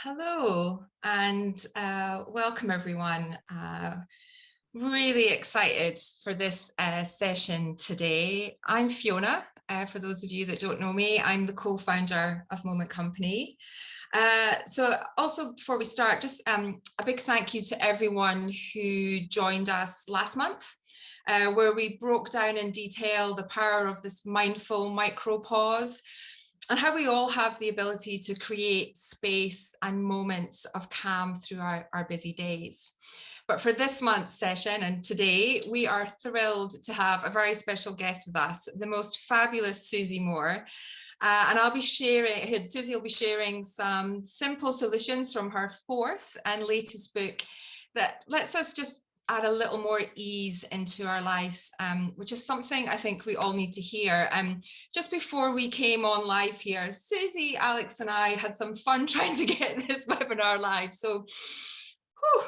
Hello and welcome everyone. Really excited for this session today. I'm Fiona. For those of you that don't know me, I'm the co-founder of Moment Company. So also before we start, just a big thank you to everyone who joined us last month, where we broke down in detail the power of this mindful micro pause and how we all have the ability to create space and moments of calm through our busy days. But for this month's session and today, we are thrilled to have a very special guest with us, the most fabulous Susie Moore. And Susie will be sharing some simple solutions from her fourth and latest book that lets us just add a little more ease into our lives, which is something I think we all need to hear. Just before we came on live here, Susie, Alex and I had some fun trying to get this webinar live. So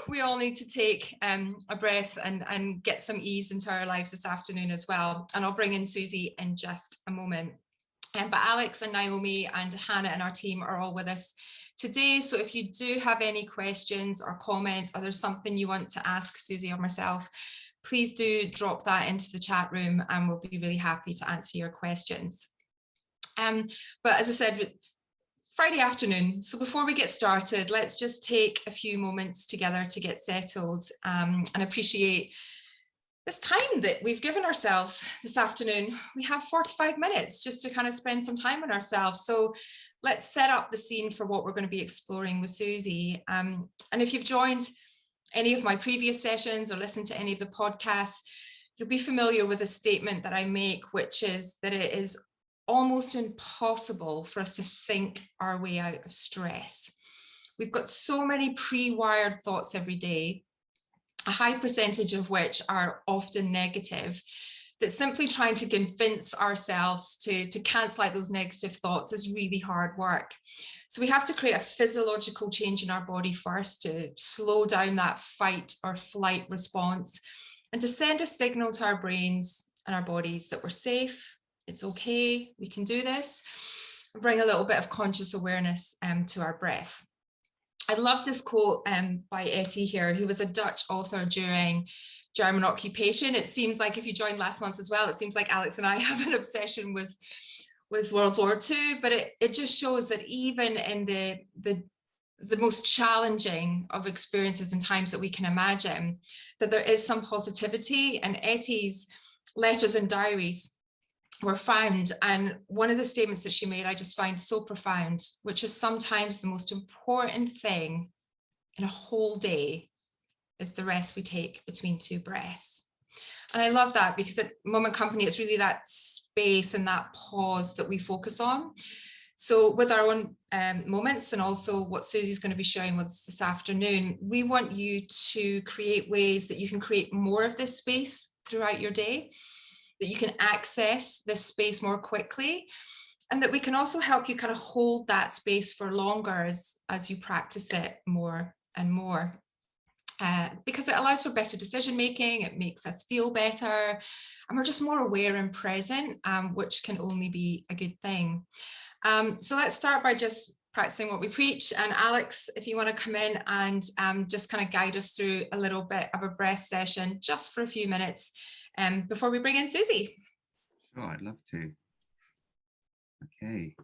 we all need to take a breath and get some ease into our lives this afternoon as well. And I'll bring in Susie in just a moment. But Alex and Naomi and Hannah and our team are all with us today. So if you do have any questions or comments, or there's something you want to ask Susie or myself, please do drop that into the chat room and we'll be really happy to answer your questions. But as I said, Friday afternoon. So before we get started, let's just take a few moments together to get settled and appreciate this time that we've given ourselves this afternoon. We have 45 minutes just to kind of spend some time on ourselves. So let's set up the scene for what we're going to be exploring with Susie. And if you've joined any of my previous sessions or listened to any of the podcasts, you'll be familiar with a statement that I make, which is that it is almost impossible for us to think our way out of stress. We've got so many pre-wired thoughts every day, a high percentage of which are often negative, that simply trying to convince ourselves to cancel out those negative thoughts is really hard work. So we have to create a physiological change in our body first to slow down that fight or flight response and to send a signal to our brains and our bodies that we're safe, it's okay, we can do this, and bring a little bit of conscious awareness to our breath. I love this quote by Etty here, who was a Dutch author during German occupation. It seems like if you joined last month as well, it seems like Alex and I have an obsession with World War II, but it just shows that even in the most challenging of experiences and times that we can imagine, that there is some positivity. And Etty's letters and diaries were found, and one of the statements that she made I just find so profound, which is sometimes the most important thing in a whole day is the rest we take between two breaths. And I love that, because at Moment Company it's really that space and that pause that we focus on. So with our own moments, and also what Susie's going to be sharing with us this afternoon, we want you to create ways that you can create more of this space throughout your day, that you can access this space more quickly, and that we can also help you kind of hold that space for longer as you practice it more and more. Because it allows for better decision making, it makes us feel better, and we're just more aware and present, which can only be a good thing. So let's start by just practicing what we preach. And Alex, if you want to come in and just kind of guide us through a little bit of a breath session just for a few minutes before we bring in Susie. Sure, I'd love to. Okay.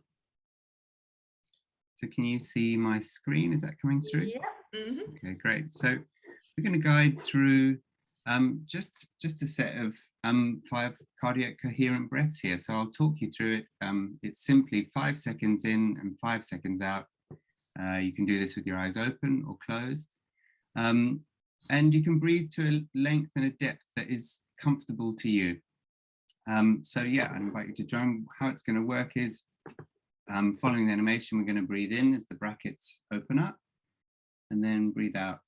So can you see my screen? Is that coming through? Yeah. Mm-hmm. Okay, great. So we're going to guide through just a set of 5 cardiac coherent breaths here. So I'll talk you through it. It's simply 5 seconds in and 5 seconds out. You can do this with your eyes open or closed. And you can breathe to a length and a depth that is comfortable to you. So yeah, I invite you to join. How it's going to work is following the animation, we're going to breathe in as the brackets open up, and then breathe out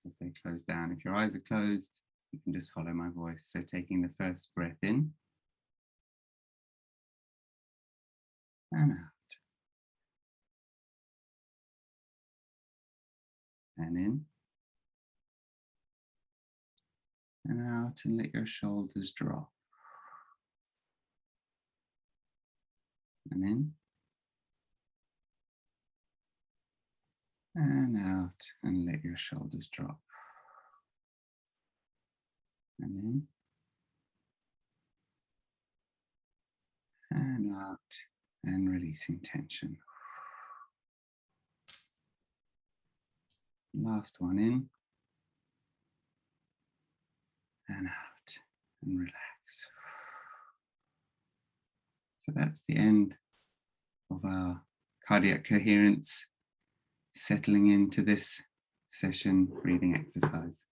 as they close down. If your eyes are closed, you can just follow my voice. So taking the first breath in and out, and in and out, and let your shoulders drop, and in and out, and let your shoulders drop. And in, and out, and releasing tension. Last one in, and out, and relax. So that's the end of our cardiac coherence, settling into this session breathing exercise.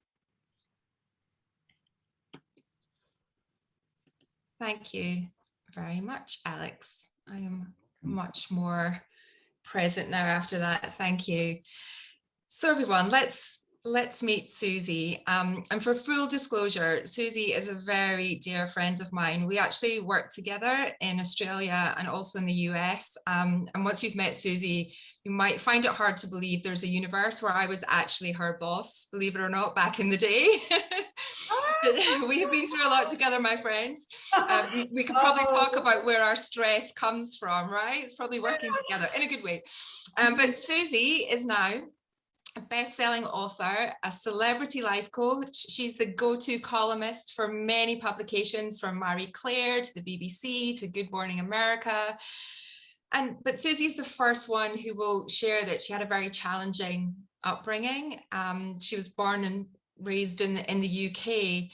Thank you very much, Alex. I am much more present now after that. Thank you. So everyone, let's meet Susie. And for full disclosure, Susie is a very dear friend of mine. We actually work together in Australia and also in the US. And once you've met Susie, you might find it hard to believe there's a universe where I was actually her boss, believe it or not, back in the day. We have been through a lot together, my friends. We could probably talk about where our stress comes from, right? It's probably working together in a good way. But Susie is now a best-selling author, a celebrity life coach. She's the go-to columnist for many publications, from Marie Claire to the BBC to Good Morning America. But Susie's the first one who will share that she had a very challenging upbringing. She was born and raised in the UK,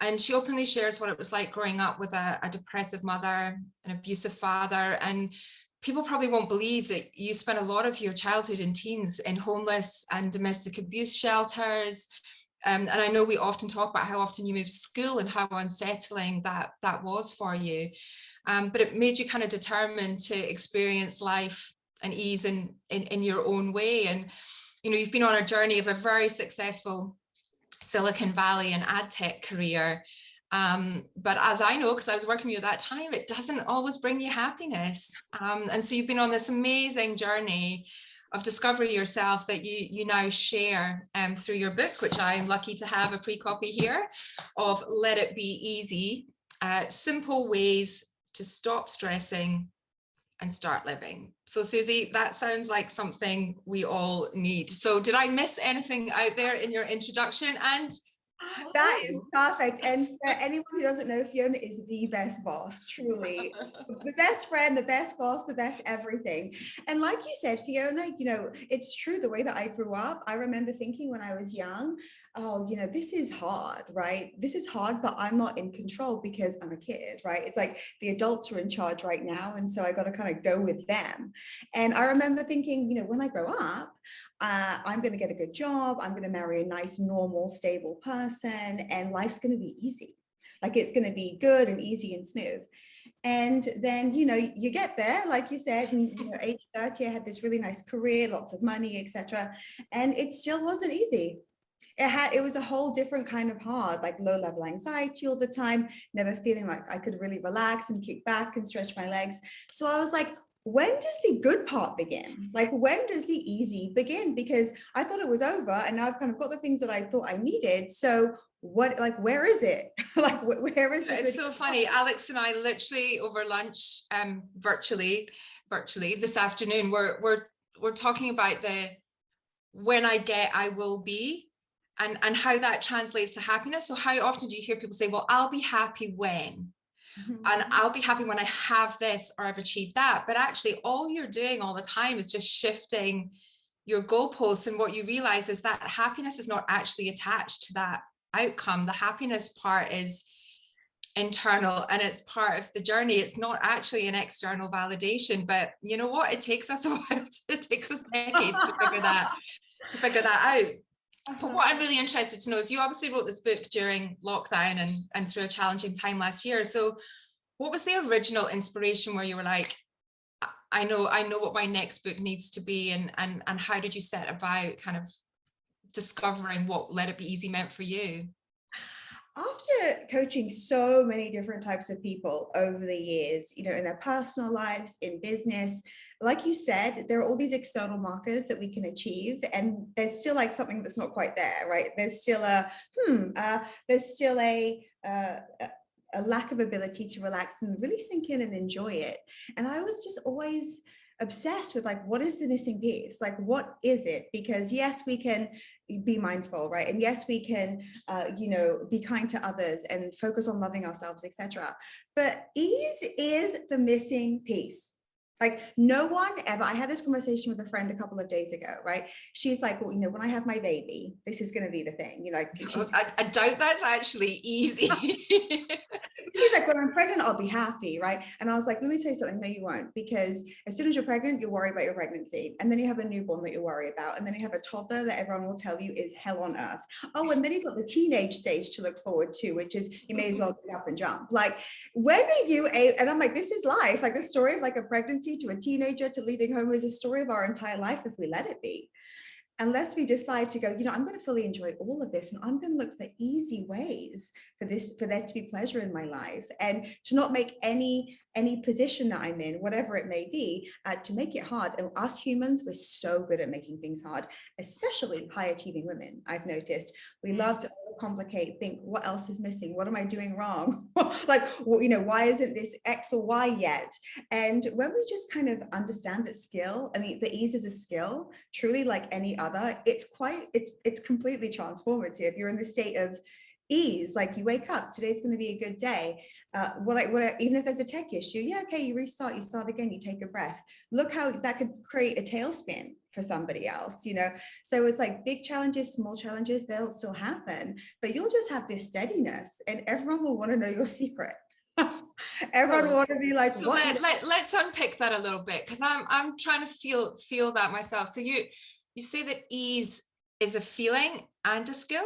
and she openly shares what it was like growing up with a depressive mother, an abusive father, and people probably won't believe that you spent a lot of your childhood and teens in homeless and domestic abuse shelters. And I know we often talk about how often you moved school and how unsettling that was for you. But it made you kind of determined to experience life and ease in your own way. And, you know, you've been on a journey of a very successful Silicon Valley and ad tech career. But as I know, because I was working with you at that time, it doesn't always bring you happiness. And so you've been on this amazing journey of discovering yourself that you now share through your book, which I'm lucky to have a pre-copy here of Let It Be Easy, Simple Ways to Stop Stressing and Start Living. So Susie, that sounds like something we all need. So did I miss anything out there in your introduction? And that is perfect. And for anyone who doesn't know, Fiona is the best boss, truly. The best friend, the best boss, the best everything. And like you said, Fiona, you know, it's true, the way that I grew up, I remember thinking when I was young, oh, you know, this is hard, right? This is hard, but I'm not in control because I'm a kid, right? It's like the adults are in charge right now. And so I got to kind of go with them. And I remember thinking, you know, when I grow up, I'm going to get a good job. I'm going to marry a nice, normal, stable person, and life's going to be easy. Like it's going to be good and easy and smooth. And then, you know, you get there, like you said, and, you know, age 30, I had this really nice career, lots of money, etc. And it still wasn't easy. It was a whole different kind of hard, like low level anxiety all the time, never feeling like I could really relax and kick back and stretch my legs. So I was like, when does the good part begin? Like, when does the easy begin? Because I thought it was over and now I've kind of got the things that I thought I needed. So what, like, where is it? Like, where is it? It's so funny. Alex and I literally over lunch, virtually this afternoon, we're talking about the when I get, I will be, and how that translates to happiness. So how often do you hear people say, well, I'll be happy when? And I'll be happy when I have this or I've achieved that. But actually, all you're doing all the time is just shifting your goalposts. And what you realize is that happiness is not actually attached to that outcome. The happiness part is internal and it's part of the journey. It's not actually an external validation. But you know what? It takes us a while. It takes us decades to figure that out. But what I'm really interested to know is you obviously wrote this book during lockdown and through a challenging time last year. So what was the original inspiration where you were like, I know what my next book needs to be, and how did you set about kind of discovering what Let It Be Easy meant for you? After coaching so many different types of people over the years, you know, in their personal lives, in business, like you said, there are all these external markers that we can achieve, and there's still like something that's not quite there, right? There's still a lack of ability to relax and really sink in and enjoy it. And I was just always obsessed with like, what is the missing piece? Like, what is it? Because yes, we can be mindful, right? And yes, we can, be kind to others and focus on loving ourselves, etc. But ease is the missing piece. Like no one ever, I had this conversation with a friend a couple of days ago, right? She's like, well, when I have my baby, this is going to be the thing. I doubt that's actually easy. She's like, when I'm pregnant, I'll be happy, right? And I was like, let me tell you something. No, you won't, because as soon as you're pregnant, you'll worry about your pregnancy. And then you have a newborn that you worry about. And then you have a toddler that everyone will tell you is hell on earth. Oh, and then you've got the teenage stage to look forward to, which is you may as well get up and jump. Like, when are you, and I'm like, this is life. Like the story of like a pregnancy to a teenager to leaving home is a story of our entire life if we let it be. Unless we decide to go, I'm going to fully enjoy all of this, and I'm going to look for easy ways for there to be pleasure in my life, and to not make any position that I'm in, whatever it may be, to make it hard. And us humans, we're so good at making things hard, especially high achieving women. I've noticed we love to overcomplicate, think what else is missing? What am I doing wrong? Like, why isn't this X or Y yet? And when we just kind of understand that skill, I mean, the ease is a skill, truly like any other, it's completely transformative. You're in the state of ease, like you wake up, today's going to be a good day. Even if there's a tech issue, you restart, you start again, you take a breath. Look how that could create a tailspin for somebody else, So it's like big challenges, small challenges, they'll still happen, but you'll just have this steadiness, and everyone will want to know your secret. Everyone will want to be like, so what? Let's unpick that a little bit, because I'm trying to feel that myself. So you say that ease is a feeling and a skill.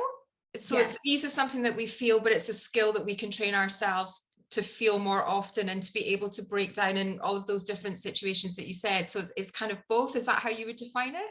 So It's ease is something that we feel, but it's a skill that we can train ourselves to feel more often and to be able to break down in all of those different situations that you said. So it's kind of both. Is that how you would define it?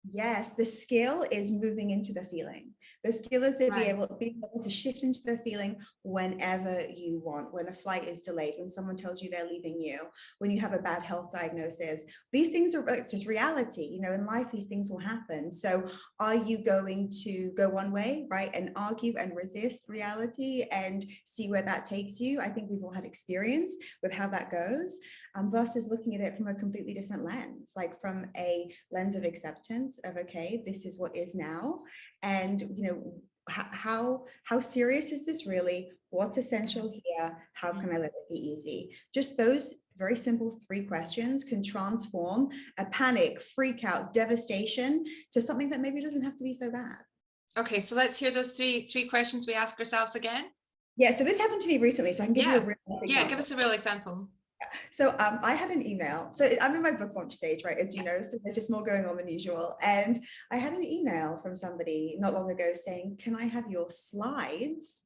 Yes, the skill is moving into the feeling. The skill is to being able to shift into the feeling whenever you want, when a flight is delayed, when someone tells you they're leaving you, when you have a bad health diagnosis. These things are just reality. In life, these things will happen. So are you going to go one way, right, and argue and resist reality and see where that takes you? I think we've all had experience with how that goes. Versus looking at it from a completely different lens, like from a lens of acceptance of, okay, this is what is now. And, how serious is this really? What's essential here? How can I let it be easy? Just those very simple 3 questions can transform a panic, freak out, devastation to something that maybe doesn't have to be so bad. Okay, so let's hear those three questions we ask ourselves again. Yeah, so this happened to me recently, so I can give you a real example. Yeah, give us a real example. So I had an email. So I'm in my book launch stage, right? As you know, so there's just more going on than usual. And I had an email from somebody not long ago saying, can I have your slides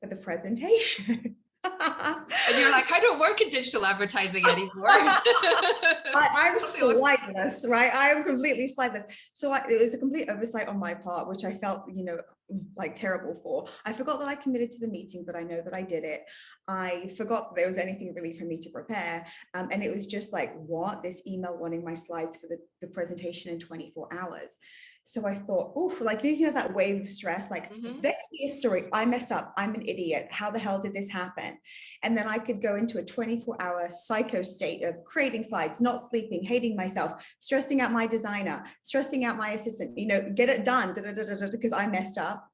for the presentation? And you're like, I don't work in digital advertising anymore. I'm slideless, right? I am completely slideless. So it was a complete oversight on my part, which I felt, like terrible for. I forgot that I committed to the meeting, but I know that I did it. I forgot that there was anything really for me to prepare. And it was just like, what? This email wanting my slides for the presentation in 24 hours. So I thought, oh, like, that wave of stress, like, there could be a story. I messed up. I'm an idiot. How the hell did this happen? And then I could go into a 24-hour psycho state of creating slides, not sleeping, hating myself, stressing out my designer, stressing out my assistant, get it done, because I messed up.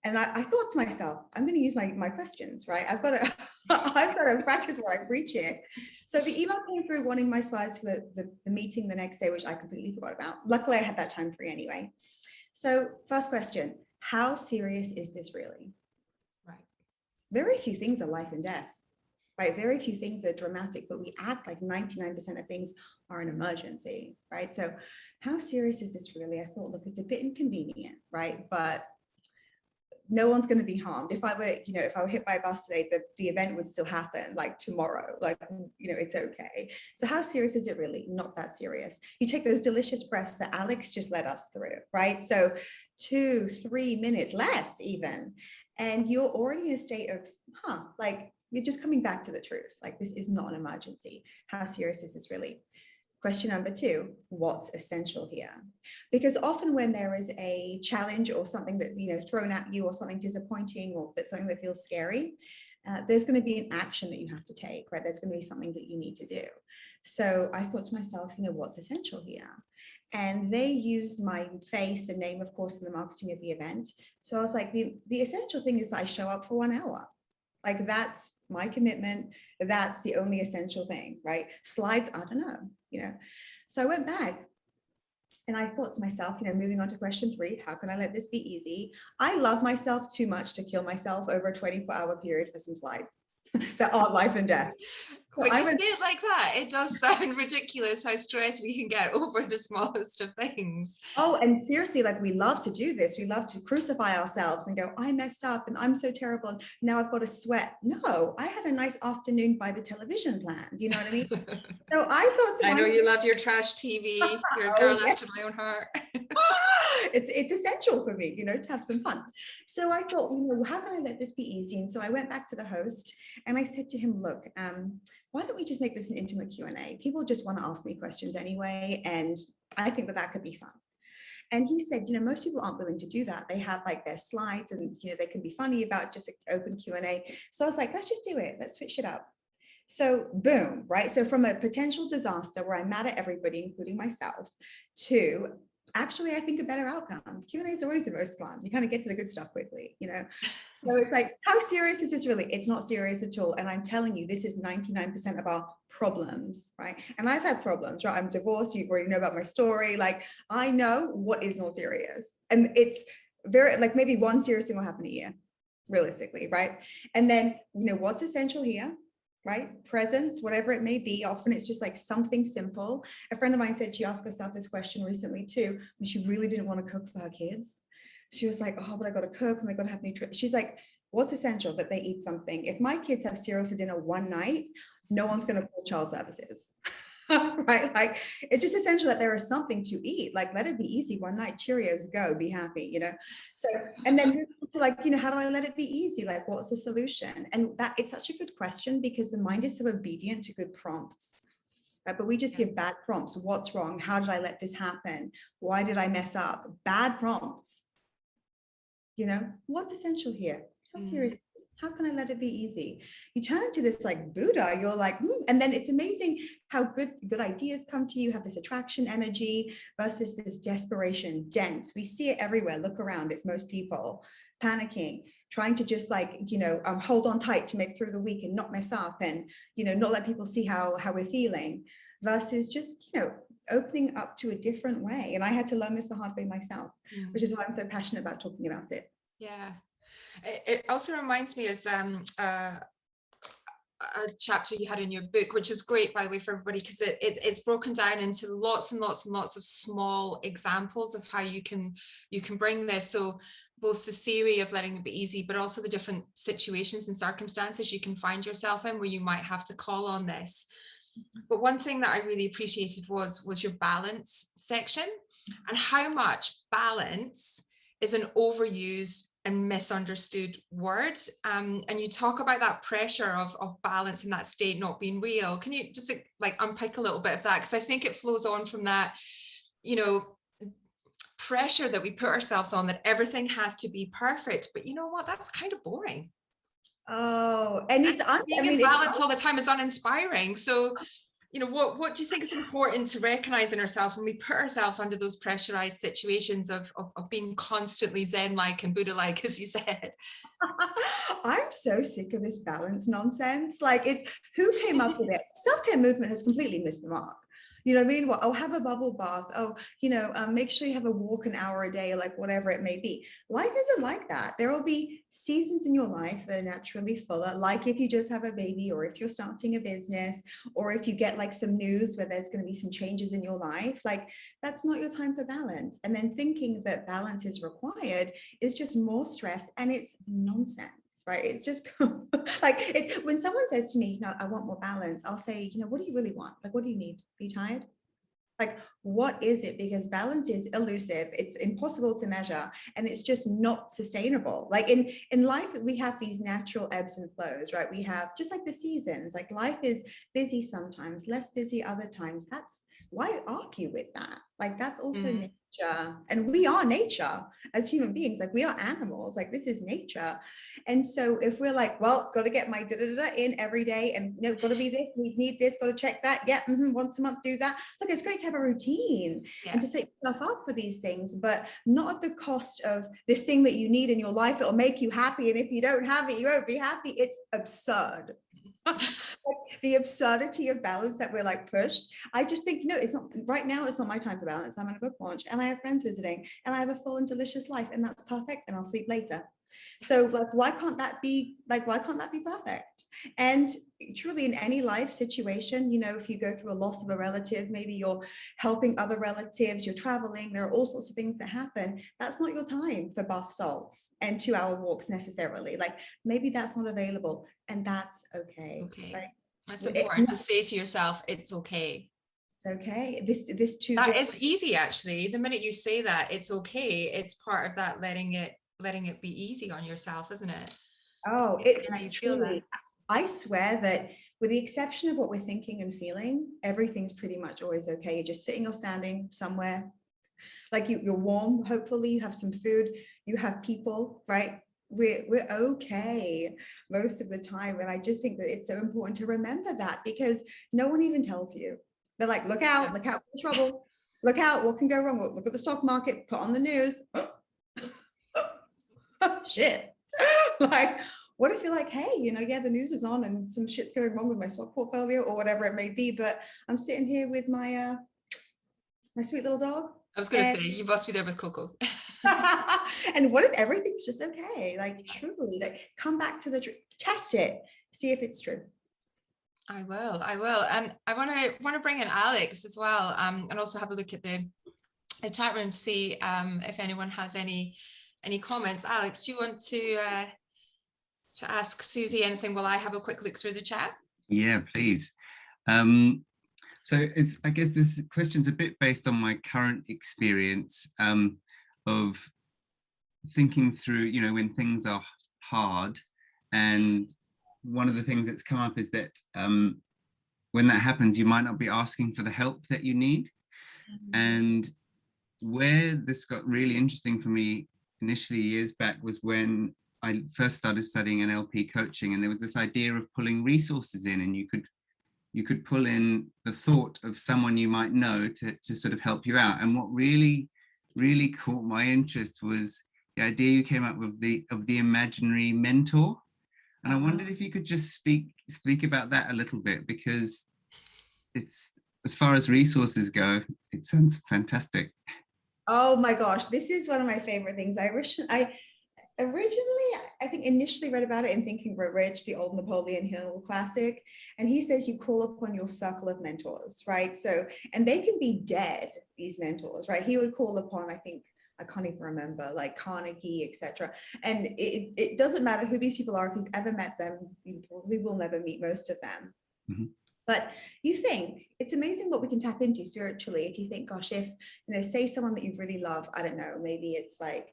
And I thought to myself, I'm going to use my questions, right? I've got to practice what I preach here. So the email came through wanting my slides for the meeting the next day, which I completely forgot about. Luckily, I had that time free anyway. So first question, how serious is this really? Right. Very few things are life and death, right? Very few things are dramatic, but we act like 99% of things are an emergency, right? So how serious is this really? I thought, look, it's a bit inconvenient, right? But no one's going to be harmed. If I were hit by a bus today, the event would still happen like tomorrow, like, it's okay. So how serious is it really? Not that serious. You take those delicious breaths that Alex just led us through, right? So 2-3 minutes less even, and you're already in a state of, like, you're just coming back to the truth. Like, this is not an emergency. How serious is this really? Question number 2, what's essential here? Because often when there is a challenge or something that's thrown at you, or something disappointing, or that's something that feels scary, there's going to be an action that you have to take, right? There's going to be something that you need to do. So I thought to myself, what's essential here? And they used my face and name, of course, in the marketing of the event. So I was like, the essential thing is that I show up for 1 hour. Like, that's my commitment. That's the only essential thing, right? Slides, I don't know. So I went back and I thought to myself, moving on to question 3, how can I let this be easy? I love myself too much to kill myself over a 24-hour period for some slides that are life and death. So when you say it like that, it does sound ridiculous how stressed we can get over the smallest of things. Oh, and seriously, like, we love to do this. We love to crucify ourselves and go, I messed up and I'm so terrible. And now I've got to sweat. No, I had a nice afternoon by the television planned. You know what I mean? So I thought to I know myself, you love your trash TV. You're a girl after my own heart. it's essential for me, to have some fun. So I thought, how can I let this be easy? And so I went back to the host and I said to him, look, why don't we just make this an intimate Q&A? People just want to ask me questions anyway. And I think that could be fun. And he said, most people aren't willing to do that. They have like their slides and, they can be funny about just an open Q&A. So I was like, let's just do it. Let's switch it up. So boom, right? So from a potential disaster where I'm mad at everybody, including myself, to actually, I think a better outcome. Q&A is always the most fun. You kind of get to the good stuff quickly, So it's like, how serious is this really? It's not serious at all. And I'm telling you, this is 99% of our problems, right? And I've had problems, right? I'm divorced. You already know about my story. Like, I know what is not serious. And it's very, like, maybe one serious thing will happen a year, realistically, right? And then, what's essential here? Right? Presence, whatever it may be. Often it's just like something simple. A friend of mine said she asked herself this question recently too, when she really didn't want to cook for her kids. She was like, oh, but I got to cook and they got to have nutrition. She's like, what's essential? That they eat something. If my kids have cereal for dinner one night, no one's going to call child services. Right? Like, it's just essential that there is something to eat. Like, let it be easy one night. Cheerios, go, be happy, So, and then to like, how do I let it be easy? Like, what's the solution? And that is such a good question because the mind is so obedient to good prompts. Right? But we just give bad prompts. What's wrong? How did I let this happen? Why did I mess up? Bad prompts. What's essential here? How serious? How can I let it be easy? You turn into this like Buddha, you're like, and then it's amazing how good ideas come to you, have this attraction energy versus this desperation, dense. We see it everywhere. Look around, it's most people panicking, trying to just like, hold on tight to make through the week and not mess up and, not let people see how we're feeling versus just, opening up to a different way. And I had to learn this the hard way myself, which is why I'm so passionate about talking about it. Yeah. It also reminds me of a chapter you had in your book, which is great, by the way, for everybody, because it's broken down into lots and lots and lots of small examples of how you can bring this. So both the theory of letting it be easy, but also the different situations and circumstances you can find yourself in where you might have to call on this. But one thing that I really appreciated was your balance section, and how much balance is an overused and misunderstood word. And you talk about that pressure of balance and that state not being real. Can you just like unpick a little bit of that? Because I think it flows on from that, pressure that we put ourselves on, that everything has to be perfect. But you know what? That's kind of boring. Oh, and being in balance all the time is uninspiring. So, what do you think is important to recognize in ourselves when we put ourselves under those pressurized situations of being constantly Zen-like and Buddha-like, as you said? I'm so sick of this balance nonsense. Like, it's who came up with it? Self-care movement has completely missed the mark. You know what I mean? Well, have a bubble bath. Make sure you have a walk an hour a day, or like whatever it may be. Life isn't like that. There will be seasons in your life that are naturally fuller, like if you just have a baby, or if you're starting a business, or if you get like some news where there's going to be some changes in your life. Like, that's not your time for balance. And then thinking that balance is required is just more stress, and it's nonsense. Right? It's just like when someone says to me, I want more balance, I'll say, what do you really want? Like, what do you need? Are you tired? Like, what is it? Because balance is elusive. It's impossible to measure, and it's just not sustainable. Like in life, we have these natural ebbs and flows, right? We have just like the seasons, like life is busy sometimes, less busy other times. That's why argue with that? Like, that's also nature. nature, and we are nature as human beings. Like, we are animals, like this is nature. And so if we're like, well, got to get my in every day, and got to be this, need this, got to check that, once a month do that. Look, it's great to have a routine and to set yourself up for these things, but not at the cost of this thing that you need in your life that will make you happy, and if you don't have it, you won't be happy. It's absurd. The absurdity of balance that we're like pushed. I just think, no, it's not right now. It's not my time for balance. I'm on a book launch and I have friends visiting and I have a full and delicious life, and that's perfect, and I'll sleep later. So like, why can't that be perfect? And truly, in any life situation, if you go through a loss of a relative, maybe you're helping other relatives, you're traveling, there are all sorts of things that happen. That's not your time for bath salts and 2-hour walks necessarily. Like, maybe that's not available, and that's okay. Okay. Right? That's important to say to yourself, it's okay. It's okay. This too. That is easy, actually. The minute you say that, it's okay. It's part of that letting it be easy on yourself, isn't it? Oh, how you feel that. I swear that with the exception of what we're thinking and feeling, everything's pretty much always okay. You're just sitting or standing somewhere. Like you're warm, hopefully you have some food, you have people, right? We're okay most of the time. And I just think that it's so important to remember that, because no one even tells you. They're like, look out for trouble. Look out, what can go wrong? Look at the stock market, put on the news. Shit. Like, what if you're like, hey, the news is on and some shit's going wrong with my stock portfolio or whatever it may be, but I'm sitting here with my my sweet little dog. I was going to say, you must be there with Coco. And what if everything's just okay? Like, truly, like, come back to the truth, test it, see if it's true. I will. And I want to bring in Alex as well, and also have a look at the chat room to see if anyone has any comments. Alex, do you want to ask Susie anything while I have a quick look through the chat? Yeah, please. So I guess this question's a bit based on my current experience of thinking through, when things are hard. And one of the things that's come up is that when that happens, you might not be asking for the help that you need. Mm-hmm. And where this got really interesting for me initially years back was when I first started studying NLP coaching, and there was this idea of pulling resources in, and you could pull in the thought of someone you might know to sort of help you out. And what really, really caught my interest was the idea you came up with of the imaginary mentor. And I wondered if you could just speak about that a little bit, because it's, as far as resources go, it sounds fantastic. Oh my gosh, this is one of my favorite things. I initially read about it in Think and Grow Rich, the old Napoleon Hill classic. And he says you call upon your circle of mentors, right? So, and they can be dead, these mentors, right? He would call upon, I think, I can't even remember, like Carnegie, etc. And it doesn't matter who these people are. If you've ever met them, you probably will never meet most of them. Mm-hmm. But you think it's amazing what we can tap into spiritually. If you think, gosh, if, say someone that you really love, I don't know, maybe it's like,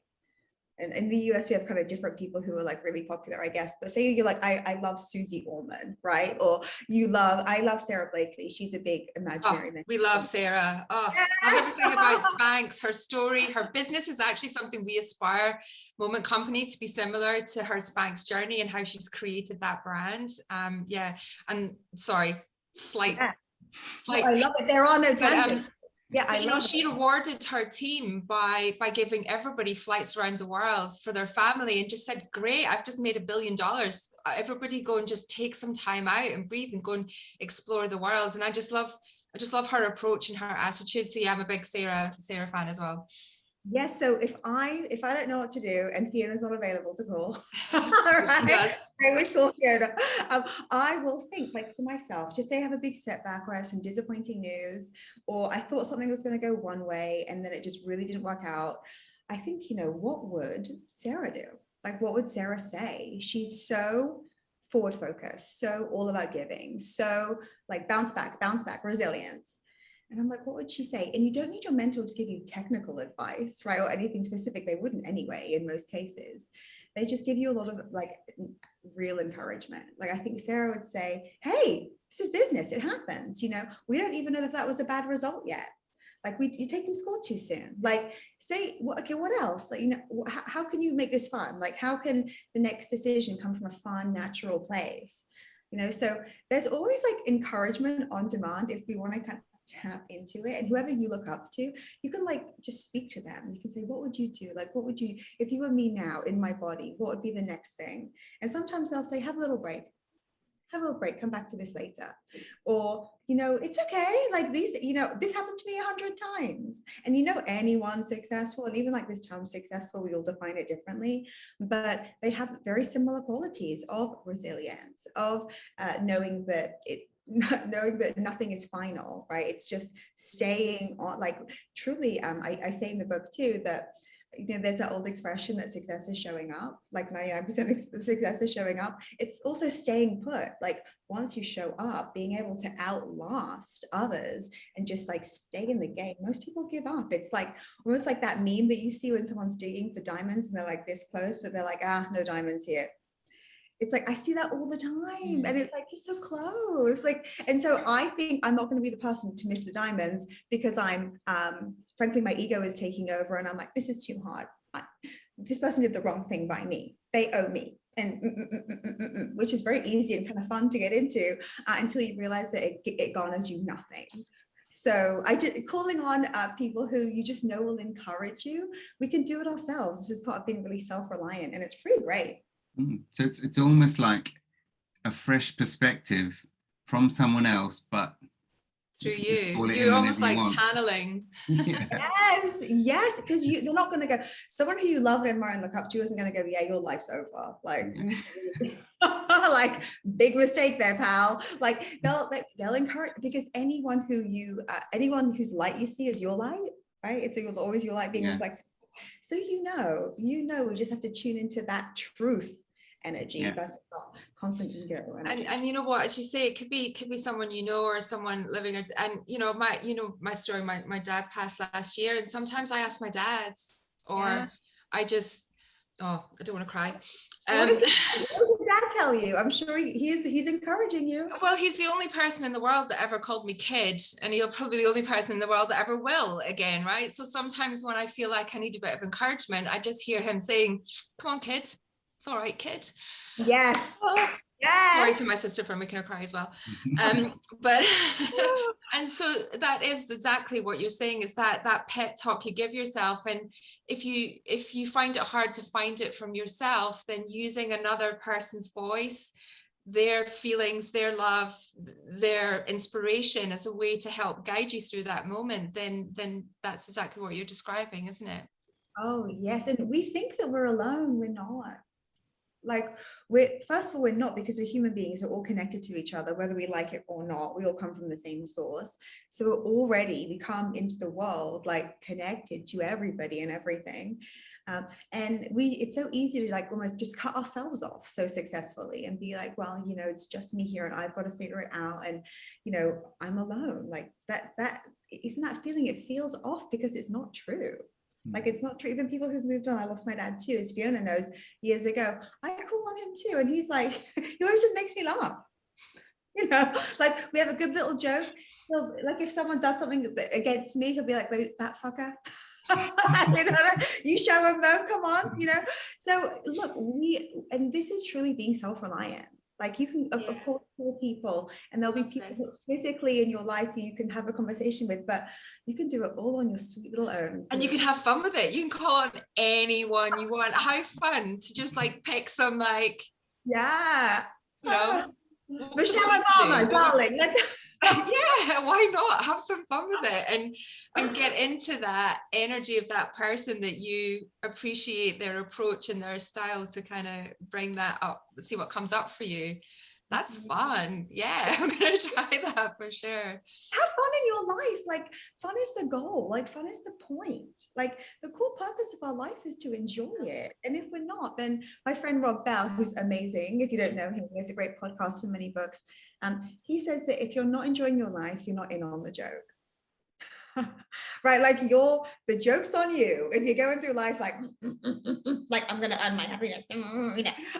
and in the US, we have kind of different people who are like really popular, I guess. But say you're like, I love Susie Orman, right? Or I love Sarah Blakely. She's a big imaginary mentor. We love Sarah. Oh, I love everything about Spanx, her story. Her business is actually something we aspire, Moment Company, to be similar to her Spanx journey and how she's created that brand. Yeah. And sorry, slight. I love it. There are no tangents. Yeah, she rewarded her team by giving everybody flights around the world for their family, and just said, great, I've just made $1 billion. Everybody go and just take some time out and breathe and go and explore the world. And I just love her approach and her attitude. So yeah, I'm a big Sarah fan as well. Yes, so if I don't know what to do and Fiona's not available to call, right? I always call Fiona. I will think like to myself, just say I have a big setback or I have some disappointing news, or I thought something was going to go one way and then it just really didn't work out. I think, what would Sarah do? Like, what would Sarah say? She's so forward focused, so all about giving, so like bounce back, resilience. And I'm like, what would she say? And you don't need your mentor to give you technical advice, right? Or anything specific. They wouldn't anyway, in most cases. They just give you a lot of like real encouragement. Like, I think Sarah would say, hey, this is business. It happens. We don't even know if that was a bad result yet. Like you're taking school too soon. Like say, okay, what else? Like, how can you make this fun? Like, how can the next decision come from a fun, natural place? So there's always like encouragement on demand if we want to kind of tap into it. And whoever you look up to, you can like just speak to them. You can say, what would you do? Like, what would you, if you were me now in my body, what would be the next thing? And sometimes they'll say, have a little break. Come back to this later. Or, it's okay. Like these, this happened to me 100 times. And anyone successful, and even like this term successful, we all define it differently, but they have very similar qualities of resilience, of knowing that nothing is final, right? It's just staying on, like truly, I say in the book too, that there's that old expression that success is showing up, like 99% of success is showing up. It's also staying put. Like once you show up, being able to outlast others and just like stay in the game. Most people give up. It's like almost like that meme that you see when someone's digging for diamonds and they're like this close, but they're like, no diamonds here. It's like, I see that all the time. And it's like, you're so close. Like, and so I think I'm not going to be the person to miss the diamonds because I'm, frankly, my ego is taking over and I'm like, this is too hard. This person did the wrong thing by me. They owe me. And which is very easy and kind of fun to get into until you realize that it garners you nothing. So I just calling on people who you just know will encourage you. We can do it ourselves. This is part of being really self-reliant, and it's pretty great. So it's almost like a fresh perspective from someone else, but through you. You're almost like channeling. Yes, because they're not going to go. Someone who you love and admire and look up to isn't going to go, yeah, your life's over. Like, like big mistake there, pal. Like they'll encourage, because anyone whose light you see is your light, right? It's always your light being reflected. So we just have to tune into that truth energy versus constant ego energy. And you know what, as you say, it could be someone or someone living, and my story, my dad passed last year, and sometimes I ask my dad, or I just I don't want to cry. What does dad tell you? I'm sure he's encouraging you. Well, he's the only person in the world that ever called me kid, and he'll probably be the only person in the world that ever will again, right? So sometimes when I feel like I need a bit of encouragement, I just hear him saying, come on, kid, it's all right, kid. Yes. Yes. Sorry to my sister for making her cry as well. But and so that is exactly what you're saying, is that pep talk you give yourself. And if you find it hard to find it from yourself, then using another person's voice, their feelings, their love, their inspiration as a way to help guide you through that moment, then that's exactly what you're describing, isn't it? Oh yes. And we think that we're alone. We're not. Like first of all, we're not, because we're human beings. We're all connected to each other, whether we like it or not. We all come from the same source. So we come into the world like connected to everybody and everything. And it's so easy to like almost just cut ourselves off so successfully and be like, well, it's just me here and I've got to figure it out. And, I'm alone. Like that, even that feeling, it feels off because it's not true. Like, it's not true. Even people who've moved on. I lost my dad too, as Fiona knows, years ago. I call on him too. And he's like, he always just makes me laugh. Like we have a good little joke. Like if someone does something against me, he'll be like, wait, that fucker. You show him though, come on, So look, and this is truly being self-reliant. Like you can, of course, call people, and there'll be people physically in your life who you can have a conversation with, but you can do it all on your sweet little own. And you can have fun with it. You can call on anyone you want. How fun to just like pick some Michelle Obama, darling. Yeah, why not? Have some fun with it and get into that energy of that person that you appreciate their approach and their style to kind of bring that up, see what comes up for you. That's fun. Yeah, I'm gonna try that for sure. Have fun in your life. Like fun is the goal. Like fun is the point. Like the core purpose of our life is to enjoy it. And if we're not, then my friend Rob Bell, who's amazing, if you don't know him, he has a great podcast and many books. He says that if you're not enjoying your life, you're not in on the joke. Right? Like the joke's on you if you're going through life like, like I'm going to earn my happiness,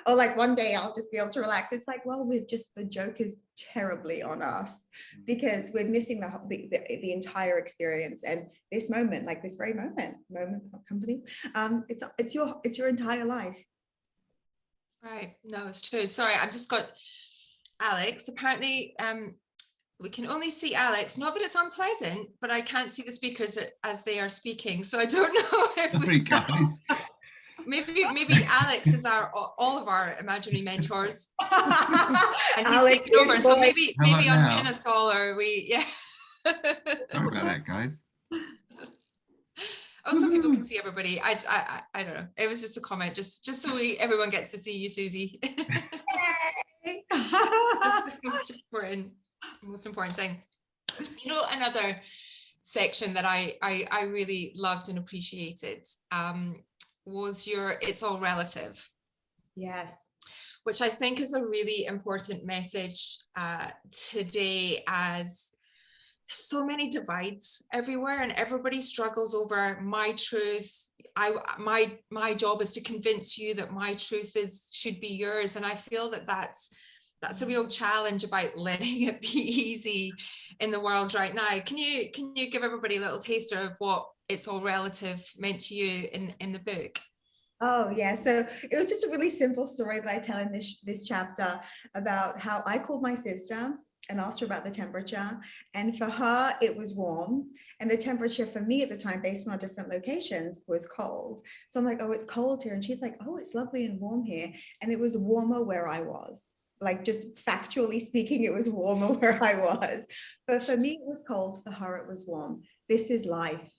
or like one day I'll just be able to relax. It's like, well, the joke is terribly on us because we're missing the entire experience. And this moment, like this very moment of company, it's your entire life. Right. No, it's true. Sorry, I've just got Alex. Apparently, we can only see Alex. Not that it's unpleasant, but I can't see the speakers as they are speaking. So I don't know if Sorry, guys. maybe Alex is all of our imaginary mentors. And he Alex takes over. So maybe on now? Pinasol or yeah. Sorry about that, guys. Oh, some people can see everybody. I don't know. It was just a comment, just so everyone gets to see you, Susie. That's the most important thing. You know, another section that I really loved and appreciated was your "It's all relative." Yes. Which I think is a really important message today, as so many divides everywhere and everybody struggles over my truth. My job is to convince you that my truth should be yours. And I feel that that's a real challenge about letting it be easy in the world right now. Can you give everybody a little taster of what "It's all relative" meant to you in the book? Oh yeah, so it was just a really simple story that I tell in this chapter about how I called my sister and asked her about the temperature, and for her it was warm, and the temperature for me at the time, based on our different locations, was cold. So I'm like, oh, it's cold here, and she's like, oh, it's lovely and warm here, and it was warmer where I was. Like, just factually speaking, it was warmer where I was, but for me it was cold, for her it was warm. This is life,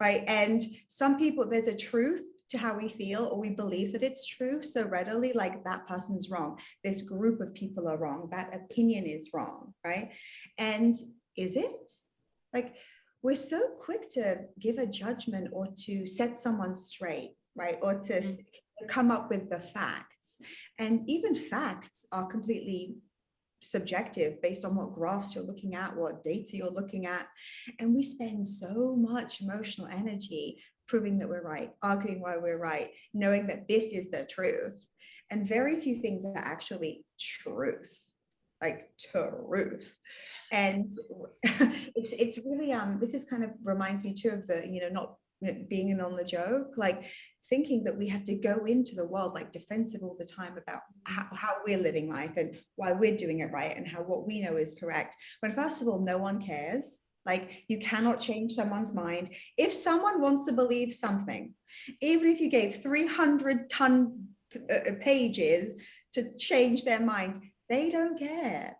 right? And some people, there's a truth to how we feel, or we believe that it's true so readily, like that person's wrong, this group of people are wrong, that opinion is wrong, right? And is it? Like, we're so quick to give a judgment or to set someone straight, right? Or to come up with the facts. And even facts are completely subjective based on what graphs you're looking at, what data you're looking at. And we spend so much emotional energy proving that we're right, arguing why we're right, knowing that this is the truth. And very few things are actually truth, like truth. And it's really, this is kind of reminds me too of the, not being in on the joke, like thinking that we have to go into the world like defensive all the time about how we're living life and why we're doing it right and how what we know is correct. When first of all, no one cares. Like, you cannot change someone's mind. If someone wants to believe something, even if you gave 300-ton pages to change their mind, they don't care.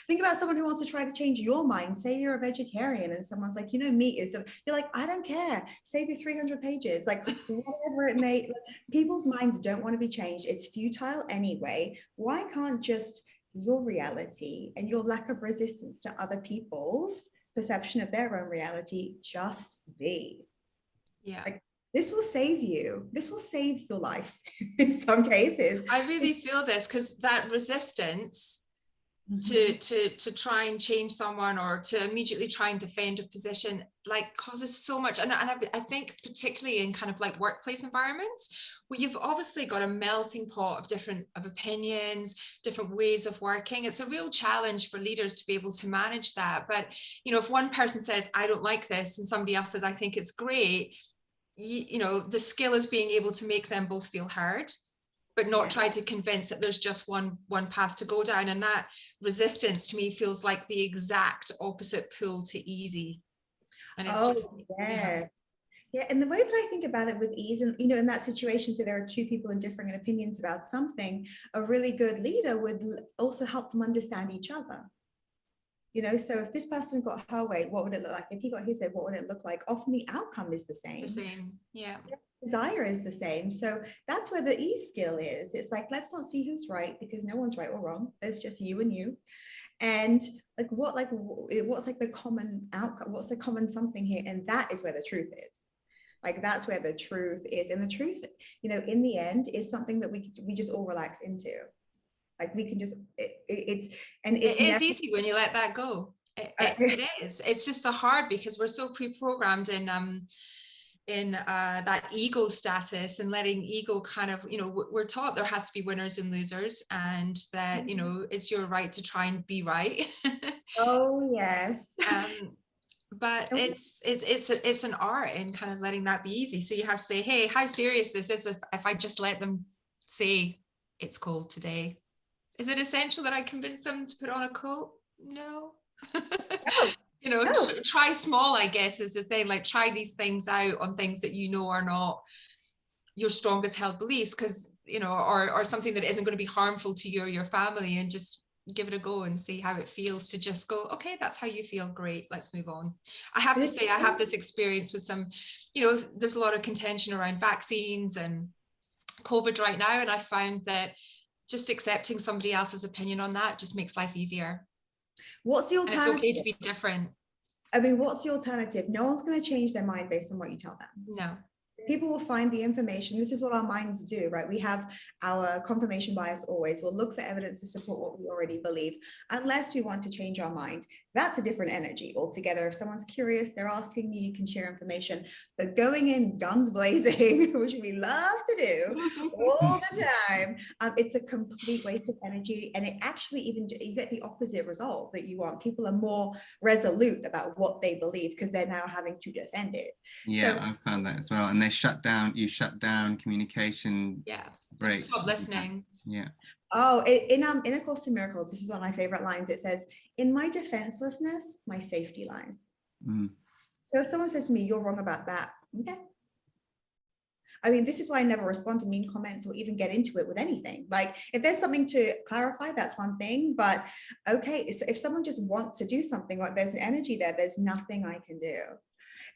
Think about someone who wants to try to change your mind. Say you're a vegetarian and someone's like, meat is, you're like, I don't care. Save your 300 pages. Like, whatever it may, people's minds don't want to be changed. It's futile anyway. Why can't just your reality and your lack of resistance to other people's perception of their own reality just be? Yeah. Like, this will save you. This will save your life in some cases. I really feel this, because that resistance to try and change someone or to immediately try and defend a position, like, causes so much. And I think particularly in kind of like workplace environments where you've obviously got a melting pot of opinions, different ways of working. It's a real challenge for leaders to be able to manage that. But if one person says, I don't like this, and somebody else says, I think it's great, the skill is being able to make them both feel heard, but not try to convince that there's just one path to go down. And that resistance to me feels like the exact opposite pull to easy. And it's yeah. And the way that I think about it with ease, and in that situation, so there are two people in differing opinions about something, a really good leader would also help them understand each other. So if this person got her way, what would it look like? If he got his way, what would it look like? Often the outcome is the same. Yeah. Desire is the same. So that's where the ease skill is. It's like, let's not see who's right, because no one's right or wrong. There's just you and you. And what's like the common outcome? What's the common something here? And that is where the truth is. Like, that's where the truth is. And the truth, in the end, is something that we just all relax into. Like, we can just, it's never easy when you let that go. It is. It's just so hard because we're so pre-programmed in that ego status, and letting ego kind of, we're taught there has to be winners and losers, and that, it's your right to try and be right. Oh, yes. But it's an art in kind of letting that be easy. So you have to say, hey, how serious this is if I just let them say it's cold today. Is it essential that I convince them to put on a coat? No. No. Try small, I guess, is the thing. Like, try these things out on things that are not your strongest held beliefs, because or something that isn't going to be harmful to you or your family, and just give it a go and see how it feels to just go, okay, that's how you feel, great, let's move on. I have to say, I have this experience with some, there's a lot of contention around vaccines and COVID right now, and I found that just accepting somebody else's opinion on that just makes life easier. What's the alternative? And it's okay to be different. I mean, what's the alternative? No one's going to change their mind based on what you tell them. No. People will find the information. This is what our minds do, right? We have our confirmation bias always. We'll look for evidence to support what we already believe, unless we want to change our mind. That's a different energy altogether. If someone's curious, they're asking you, you can share information. But going in guns blazing, which we love to do all the time, it's a complete waste of energy. And it actually you get the opposite result that you want. People are more resolute about what they believe because they're now having to defend it. Yeah, so, I found that as well. And you shut down communication. Yeah. Break. Stop listening. Yeah. Oh, in A Course in Miracles, this is one of my favorite lines. It says, "In my defenselessness, my safety lies." So if someone says to me, "You're wrong about that," okay. I mean, this is why I never respond to mean comments or even get into it with anything. Like, if there's something to clarify, that's one thing. But okay, if someone just wants to do something, like there's an energy there, there's nothing I can do.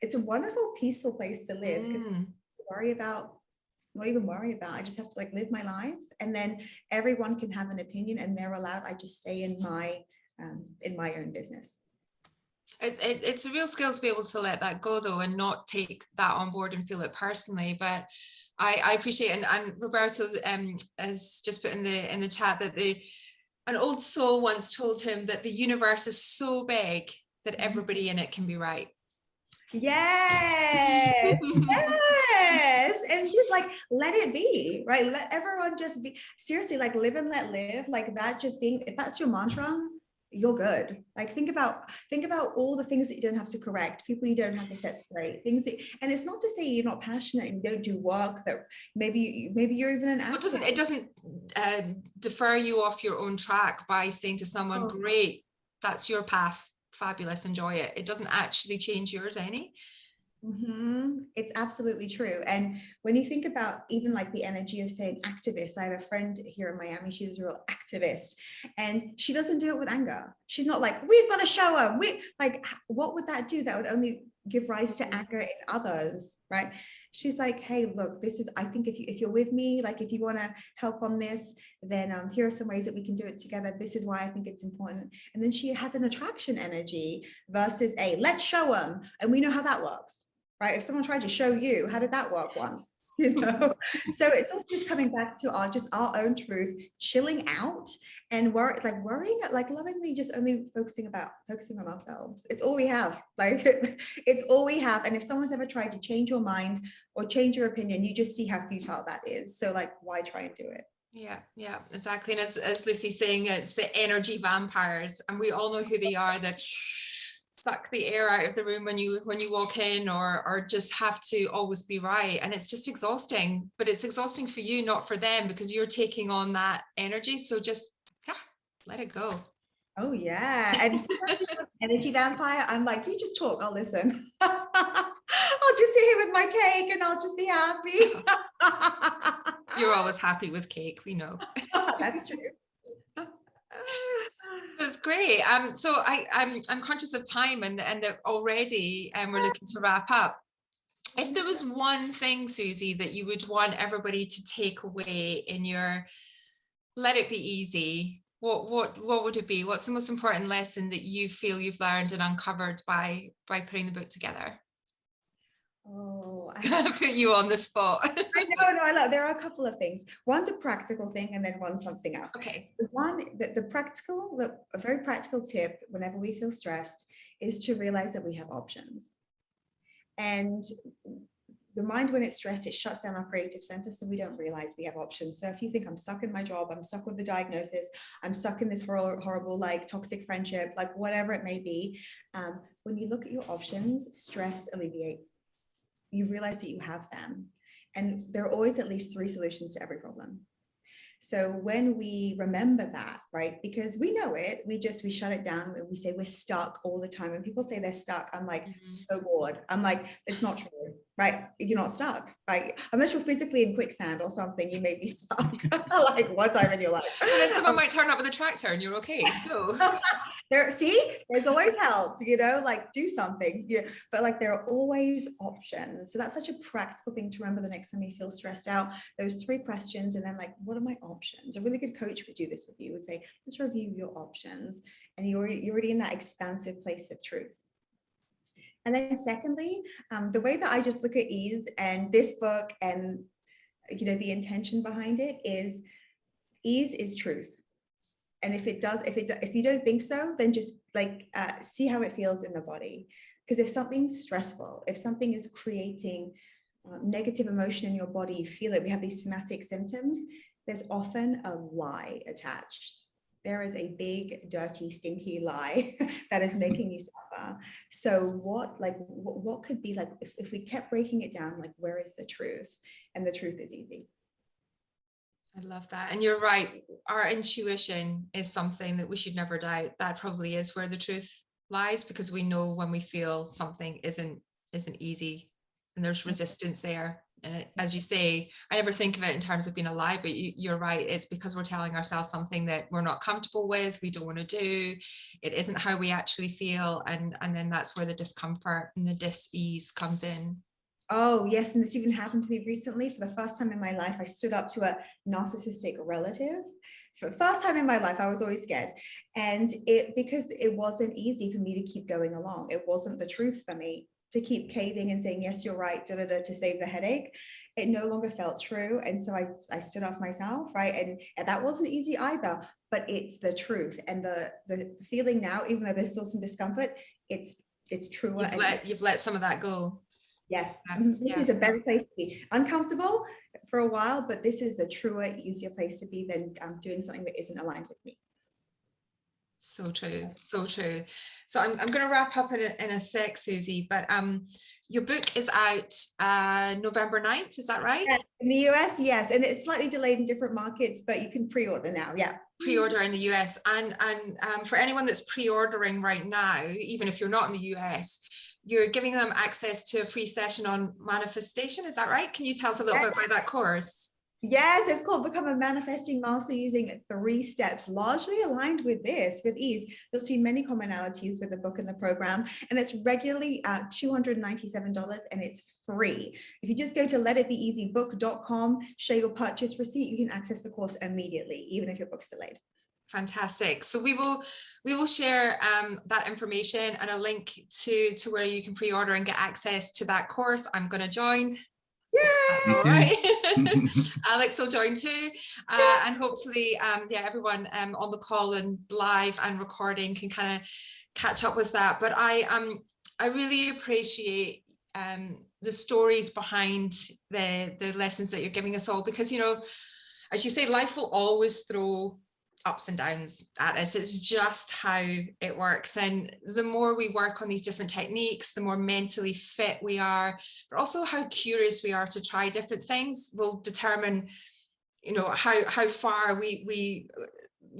It's a wonderful, peaceful place to live, because not even worry about. I just have to live my life, and then everyone can have an opinion and they're allowed. I just stay in my own business. It's a real skill to be able to let that go, though, and not take that on board and feel it personally. But I appreciate, and Roberto has just put in the chat that an old soul once told him that the universe is so big that everybody in it can be right. Yes. Yes. And just let it be, right? Let everyone just be. Seriously, live and let live, that just being, if that's your mantra, you're good. Think about all the things that you don't have to correct, people you don't have to set straight, things that, and it's not to say you're not passionate and you don't do work that maybe you're even an actor. It doesn't defer you off your own track by saying to someone, great, that's your path, fabulous, enjoy it. It doesn't actually change yours any. It's absolutely true. And when you think about even the energy of saying activist, I have a friend here in Miami, she's a real activist, and she doesn't do it with anger. She's not we've got to show them. What would that do? That would only give rise to anger in others, right? She's like, hey, look, this is, I think if you're with me, if you want to help on this, then here are some ways that we can do it together. This is why I think it's important. And then she has an attraction energy versus a let's show them. And we know how that works. Right? If someone tried to show you, how did that work once? So it's also just coming back to our own truth, chilling out, and worrying, lovingly just only focusing on ourselves. It's all we have. It's all we have. And if someone's ever tried to change your mind or change your opinion, you just see how futile that is. So why try and do it? Yeah, exactly. And as Lucy's saying, it's the energy vampires, and we all know who they are, that suck the air out of the room when you walk in, or just have to always be right. And it's just exhausting, but it's exhausting for you, not for them, because you're taking on that energy. So just let it go. Oh yeah. And energy vampire, I'm you just talk, I'll listen. I'll just sit here with my cake and I'll just be happy. You're always happy with cake, we know. That's true. That's great. So I'm conscious of time, and that already we're looking to wrap up. If there was one thing, Susie, that you would want everybody to take away in your Let It Be Easy, what would it be? What's the most important lesson that you feel you've learned and uncovered by putting the book together? Oh, Put you on the spot. I know, no, I love. There are a couple of things. One's a practical thing, and then one's something else. Okay. So a very practical tip whenever we feel stressed is to realize that we have options. And the mind, when it's stressed, it shuts down our creative center, so we don't realize we have options. So if you think I'm stuck in my job, I'm stuck with the diagnosis, I'm stuck in this horrible like toxic friendship, like whatever it may be, when you look at your options, stress alleviates. You realize that you have them, and there are always at least 3 solutions to every problem. So when we remember that, right, because we know it, we shut it down and we say we're stuck all the time. When people say they're stuck, I'm like, so bored. I'm like, it's not true, right? You're not stuck, right? Unless you're physically in quicksand or something, you may be stuck like one time in your life. And then someone might turn up with a tractor and you're okay. So there's always help, like do something. Yeah, but like there are always options. So that's such a practical thing to remember the next time you feel stressed out. Those 3 questions, and then like, what are my options? A really good coach would do this with you, would say, let's review your options. And you're already in that expansive place of truth. And then secondly, the way that I just look at ease and this book and, the intention behind it is ease is truth. And if you don't think so, then just like see how it feels in the body. Because if something's stressful, if something is creating negative emotion in your body, you feel it, we have these somatic symptoms, there's often a lie attached. There is a big, dirty, stinky lie that is making you suffer. So what could be like, if we kept breaking it down, like where is the truth? And the truth is easy. I love that. And you're right. Our intuition is something that we should never doubt. That probably is where the truth lies, because we know when we feel something isn't easy and there's resistance there. And as you say, I never think of it in terms of being a lie, but you're right. It's because we're telling ourselves something that we're not comfortable with, we don't want to do. It isn't how we actually feel. And then that's where the discomfort and the dis-ease comes in. Oh, yes. And this even happened to me recently. For the first time in my life, I stood up to a narcissistic relative. For the first time in my life, I was always scared. And because it wasn't easy for me to keep going along. It wasn't the truth for me to keep caving and saying, yes, you're right, to save the headache. It no longer felt true. And so I stood up myself, right? And that wasn't easy either, but it's the truth. And the feeling now, even though there's still some discomfort, it's truer. You've let some of that go. Yes, this is a better place to be. Uncomfortable for a while, but this is the truer, easier place to be than doing something that isn't aligned with me. So true, so true. So I'm going to wrap up in a sec, Susie, but your book is out November 9th, is that right? Yeah, in the US, yes, and it's slightly delayed in different markets, but you can pre-order now, yeah. Pre-order in the US, and for anyone that's pre-ordering right now, even if you're not in the US, you're giving them access to a free session on manifestation, is that right? Can you tell us a little bit about that course? Yes, it's called Become a Manifesting Master using 3 steps, largely aligned with ease. You'll see many commonalities with the book and the program, and it's regularly $297 and it's free. If you just go to letitbeeasybook.com, share your purchase receipt, you can access the course immediately, even if your book's delayed. Fantastic. So we will share that information and a link to where you can pre-order and get access to that course. I'm going to join. Yay! All right. Alex will join too. And hopefully, everyone on the call and live and recording can kind of catch up with that. But I really appreciate the stories behind the lessons that you're giving us all, because, as you say, life will always throw ups and downs at us. It's just how it works. And the more we work on these different techniques, the more mentally fit we are, but also how curious we are to try different things will determine, how far we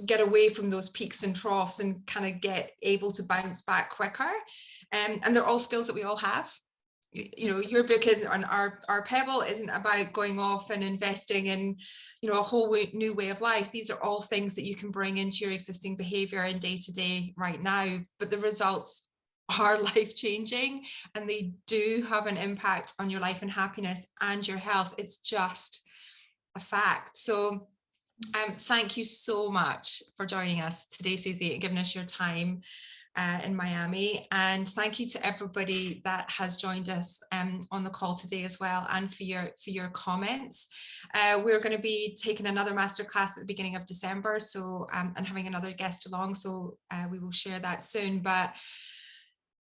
get away from those peaks and troughs and kind of get able to bounce back quicker. And they're all skills that we all have. Your book isn't, and our Pebble isn't about going off and investing in, a whole new way of life. These are all things that you can bring into your existing behavior and day to day right now, but the results are life changing and they do have an impact on your life and happiness and your health. It's just a fact. So thank you so much for joining us today, Susie, and giving us your time. in Miami. And thank you to everybody that has joined us on the call today as well, and for your comments. We're going to be taking another masterclass at the beginning of December, so and having another guest along, so we will share that soon. But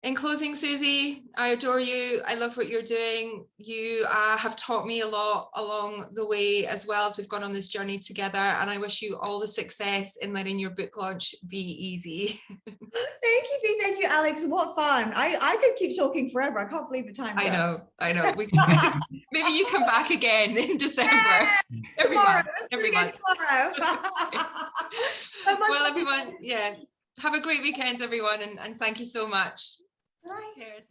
in closing, Susie, I adore you. I love what you're doing. You have taught me a lot along the way as well as we've gone on this journey together. And I wish you all the success in letting your book launch be easy. Thank you, Bea. Thank you, Alex. What fun. I could keep talking forever. I can't believe the time goes. I know. Maybe you come back again in December. Yeah, Every tomorrow. month. Let's Every do it month. again tomorrow. Well, everyone, yeah. Have a great weekend, everyone. And thank you so much. Bye. Cheers.